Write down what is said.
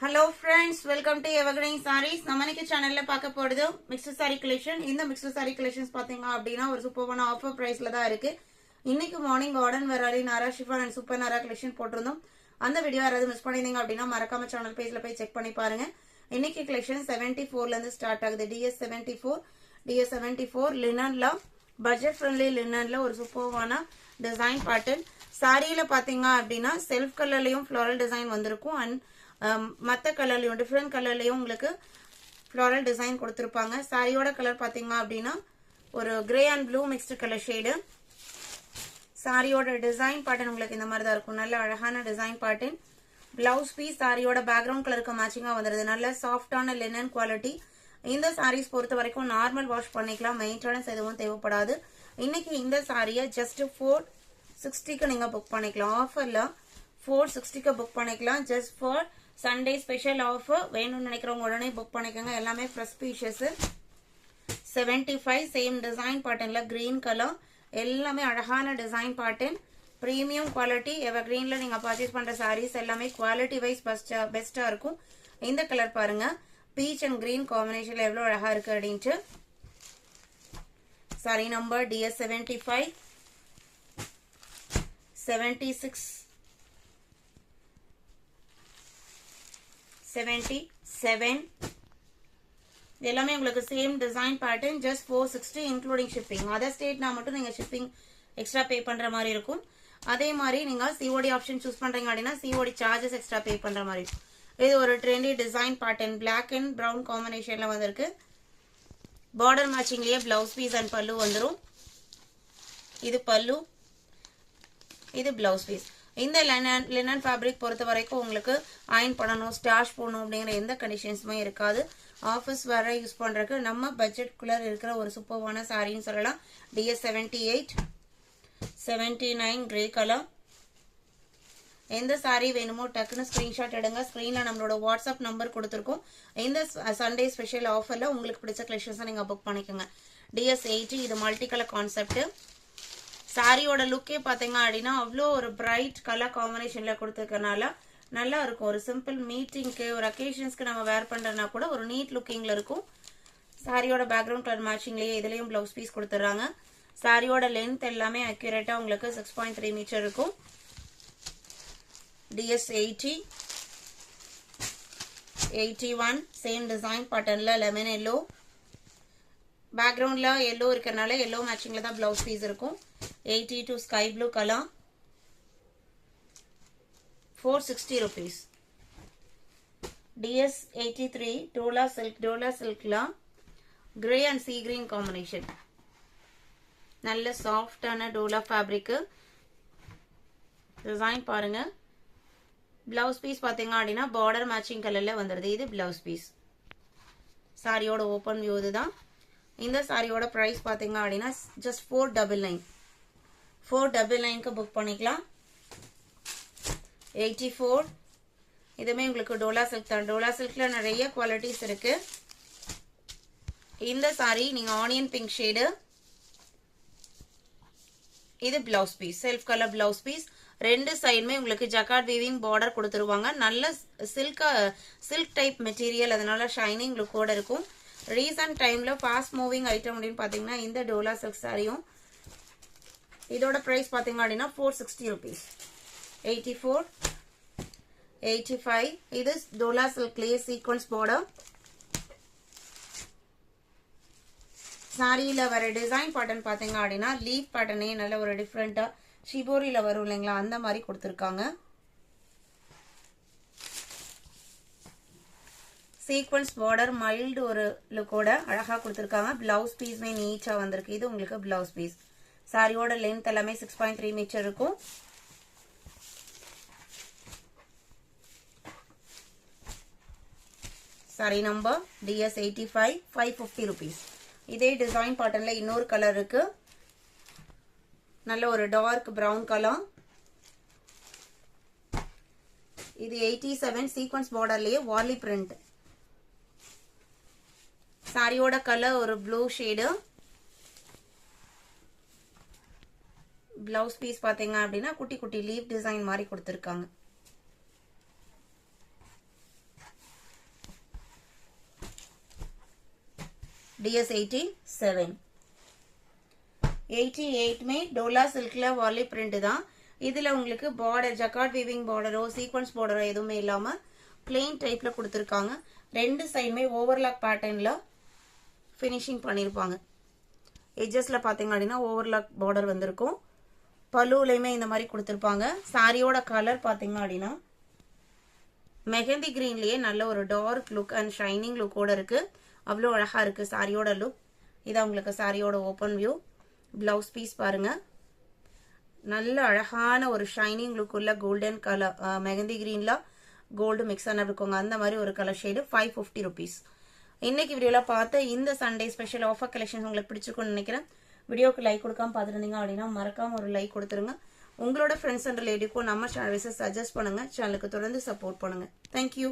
Hello friends, welcome to Evergreen Sarees. நம்ம இன்னைக்கு சேனல்ல பார்க்க போறது மிக்ஸ்டு சாரி கலெக்ஷன். இந்த மிக்ஸ்டு சாரி கலெக்ஷன்ஸ் பாத்தீங்க அப்படின்னா ஒரு சூப்பரான ஆஃபர் பிரைஸ்ல தான் இருக்கு. இன்னைக்கு மார்னிங் கார்டன் வெராரி நாரா ஷிஃபான் அண்ட் சூப்பர் நாரா கலெக்ஷன் போட்டிருந்தோம். அந்த வீடியோ யாராவது மிஸ் பண்ணிருந்தீங்க அப்படின்னா மறக்காம சேனல் பேஜ்ல போய் செக் பண்ணி பாருங்க. இன்னைக்கு கலெக்ஷன் 74ல இருந்து ஸ்டார்ட் ஆகுது. DS74 லினன்ல பட்ஜெட் ஃப்ரெண்ட்லி லினன்ல ஒரு சூப்பரான டிசைன் பேட்டர்ன். சாரியில பாத்தீங்க அப்படின்னா செல்ஃப் கலர்லயும் ஃப்ளோரல் டிசைன் வந்திருக்கும் அண்ட் மற்ற கலர்லையும் டிஃப்ரெண்ட் கலர்லையும் உங்களுக்கு ஃப்ளோரல் டிசைன் கொடுத்துருப்பாங்க. சாரியோட கலர் பார்த்தீங்க அப்படின்னா ஒரு grey and blue mixed colour shade. சாரியோட டிசைன் பேட்டர்ன் உங்களுக்கு இந்த மாதிரி தான் இருக்கும். நல்ல அழகான டிசைன் பேட்டர்ன். பிளவுஸ் பீஸ் சாரியோட பேக்ரவுண்ட் கலருக்கு மேட்சிங்காக வந்துடுது. நல்ல சாஃப்டான லினன் குவாலிட்டி. இந்த சாரீஸ் பொறுத்த வரைக்கும் நார்மல் வாஷ் பண்ணிக்கலாம், மெயின்டெனன்ஸ் எதுவும் தேவைப்படாது. இன்னைக்கு இந்த சாரியை ஜஸ்ட் 460க்கு நீங்க புக் பண்ணிக்கலாம். ஆஃபர்ல 460க்கு புக் பண்ணிக்கலாம். Just for Sunday special offer. வேணும்னு நினைக்கிறவங்க உடனே புக் பண்ணிக்கோங்க. எல்லாமே ஃப்ரெஷ் பீசஸ். 75 சேம் டிசைன் பேட்டர்ன்ல கிரீன் கலர். எல்லாமே அழகான design pattern. Premium quality. Ever கிரீன்ல நீங்க பர்ச்சேஸ் பண்ற சாரீஸ் எல்லாமே குவாலிட்டி வைஸ் பெஸ்டா இருக்கும். இந்த கலர் பாருங்க, பீச் அண்ட் கிரீன் காம்பினேஷன்ல எவ்வளவு அழகா இருக்கு அப்படின்ட்டு. Sari number DS75 76 77. எல்லாமே உங்களுக்கு same design pattern. Just 460 including shipping. Other ஸ்டேட்னா மட்டும் நீங்க ஷிப்பிங் எக்ஸ்ட்ரா பே பண்ற மாதிரி இருக்கும். அதே மாதிரி நீங்க சிஓடி ஆப்ஷன் சூஸ் பண்றீங்க அப்படின்னா சிஓடி சார்ஜஸ் எக்ஸ்ட்ரா பே பண்ற மாதிரி இருக்கும். இது ஒரு trendy design pattern. Black and brown காம்பினேஷன்ல வந்திருக்கு. பார்டர் மேட்சிங்லயே பிளவுஸ் பீஸ் அண்ட் பல்லு வந்துடும். இது பல்லு, இது பிளவுஸ் பீஸ். இந்த லினன் ஃபேப்ரிக் பொறுத்த வரைக்கும் உங்களுக்கு அயன் பண்ணணும், ஸ்டாஷ் போடணும் அப்படிங்கிற எந்த கண்டிஷன்ஸுமே இருக்காது. ஆஃபீஸ் வேற யூஸ் பண்றதுக்கு நம்ம பட்ஜெட்குள்ள இருக்கிற ஒரு சூப்பர்வான சாரின்னு சொல்லலாம். DS78 79 grey colour. எந்த சாரி வேணுமோ டக்குன்னு ஸ்கிரீன்ஷாட் எடுங்க. ஸ்கிரீன்ல நம்மளோட வாட்ஸ்அப் நம்பர் கொடுத்துருக்கோம். இந்த சண்டே ஸ்பெஷல் ஆஃபர்ல உங்களுக்கு பிடிச்ச கலெக்ஷன்ஸை நீங்க புக் பண்ணிக்கோங்க. DS80 இது மல்டி கலர் கான்செப்ட். சாரியோட லுக்கே பாத்தீங்க அப்படின்னா அவ்வளோ ஒரு பிரைட் கலர் காம்பினேஷன்ல கொடுத்துருக்கனால நல்லா இருக்கும். ஒரு சிம்பிள் மீட்டிங்க்கு ஒரு அக்கேஷன்ஸ்க்கு நம்ம வேர் பண்றதுனா கூட ஒரு நீட் லுக்கிங்ல இருக்கும். சாரியோட பேக்ரவுண்ட் கலர் மேட்சிங்லயே இதுலயும் பிளவுஸ் பீஸ் கொடுத்துறாங்க. சாரியோட லென்த் எல்லாமே அக்யூரேட்டா உங்களுக்கு 6.3 மீட்டர் இருக்கும். DS80 81 சேம் டிசைன் பேட்டர்ன்ல லெமன் எல்லோ. பேக்ரவுண்ட்ல எல்லோ இருக்கறனால எல்லோ மேட்சிங்ல தான் பிளவுஸ் பீஸ் இருக்கும். 82 sky blue colour. 460 rupees. DS83 dola சில்க்ல grey and sea green combination. நல்ல சாஃப்டான டோலா ஃபேப்ரிக். டிசைன் பாருங்க. பிளவுஸ் பீஸ் பாத்தீங்க அப்படின்னா பார்டர் மேட்சிங் கலர்ல வந்துருது. இது பிளவுஸ் பீஸ். சாரியோட ஓபன் வியூ இதுதான். இந்த சாரியோட பிரைஸ் பாத்தீங்க அப்படின்னா ஜஸ்ட் 499க்கு புக் பண்ணிக்கலாம். 84 இதுமே உங்களுக்கு டோலா சில்க் தான். டோலா சில்க்ல நிறைய குவாலிட்டிஸ் இருக்கு. இந்த சாரி நீங்க ஆனியன் பிங்க் ஷேடு. இது blouse piece, self colour blouse piece. ரெண்டு சைடுமே உங்களுக்கு ஜக்கார்ட் வீவிங் பார்டர் கொடுத்துருவாங்க. நல்ல சில்க் டைப் மெட்டீரியல், அதனால ஷைனிங் லுக்கோட இருக்கும். ரீசன்ட் டைம்ல ஃபாஸ்ட் மூவிங் ஐட்டம் அப்படின்னு பாத்தீங்கன்னா இந்த டோலா சில்க் சாரியும். இதோட பிரைஸ் பாத்தீங்க அப்படின்னா 460 rupees. 84 85 இது டோலா சில்க்லயே சீக்வன்ஸ் பார்டர். சாரியில வர டிசைன் பேட்டர்ன் பாத்தீங்க அப்படின்னா லீஃப் பேட்டர்னே நல்ல ஒரு டிஃப்ரெண்டா ஷிபோரியில வரும் இல்லைங்களா, அந்த மாதிரி கொடுத்துருக்காங்க. சீக்வன்ஸ் பார்டர் மைல்டு ஒரு லுக்கோட அழகா கொடுத்துருக்காங்க. பிளவுஸ் பீஸ்மே நீட்டா வந்திருக்கு. இது உங்களுக்கு பிளவுஸ் பீஸ். சாரியோட லென்த் எல்லாமே 6.3 மீட்டர் இருக்கும். Sorry number DS85 550 rupees. இதே டிசைன் பேட்டர்ன்ல இன்னொரு கலர் இருக்கு. நல்ல ஒரு டார்க் பிரவுன் கலர். இது 87 சீக்வன்ஸ் பார்டர்லயே வார்லி பிரிண்ட். சாரியோட கலர் ஒரு ப்ளூ ஷேடு. பிளவுஸ் பீஸ் பாத்தீங்க அப்படின்னா குட்டி குட்டி லீஃப் டிசைன் மாதிரி கொடுத்துருக்காங்க. DS 87. 88 में डोला सिल्कல வாலி பிரிண்ட் தான். இதுல உங்களுக்கு border ஜக்கார்ட் வீவிங் borderோ சீக்வென்ஸ் borderோ எதுவுமே இல்லாம plain டைப்ல கொடுத்திருக்காங்க. ரெண்டு சைடுமே ஓவர்லாக் பேட்டர்ன்ல ஃபினிஷிங் பண்ணிருப்பாங்க. எட்ஜஸ்ல பாத்தீங்க அப்படினா ஓவர்லாக் border வந்திருக்கும். பல்லுலயுமே இந்த மாதிரி கொடுத்திருப்பாங்க. சாரியோட கலர் பாத்தீங்க அப்படினா மெஹந்தி கிரீன்லயே நல்ல ஒரு டார்க் லுக் அண்ட் ஷைனிங் லுக்கோட இருக்கு. அவ்வளவு அழகா இருக்கு சாரியோட லுக். இது உங்களுக்கு சாரியோட ஓபன் வியூ. பிளவுஸ் பீஸ் பாருங்க. நல்ல அழகான ஒரு ஷைனிங் லுக் உள்ள கோல்டன் கலர் மெஹந்தி கிரீன்ல கோல்டு மிக்ஸ் ஆன இருக்குங்க. அந்த மாதிரி ஒரு கலர் ஷேடு 550 rupees. இன்னைக்கு வீடியோல பார்த்த இந்த சண்டே ஸ்பெஷல் ஆஃபர் கலெக்ஷன்ஸ் உங்களுக்கு பிடிச்சிருக்கும்னு நினைக்கிறேன். வீடியோக்கு லைக் கொடுக்காம பார்த்துருந்தீங்க அப்படின்னா மறக்காம ஒரு லைக் கொடுத்துருங்க. உங்களோட ஃப்ரெண்ட்ஸ் அண்ட் ரிலேட்டிவ்க்கும் நம்ம சேனல்ஸை சஜஸ்ட் பண்ணுங்க. சேனலுக்கு தொடர்ந்து சப்போர்ட் பண்ணுங்க. தேங்க்யூ.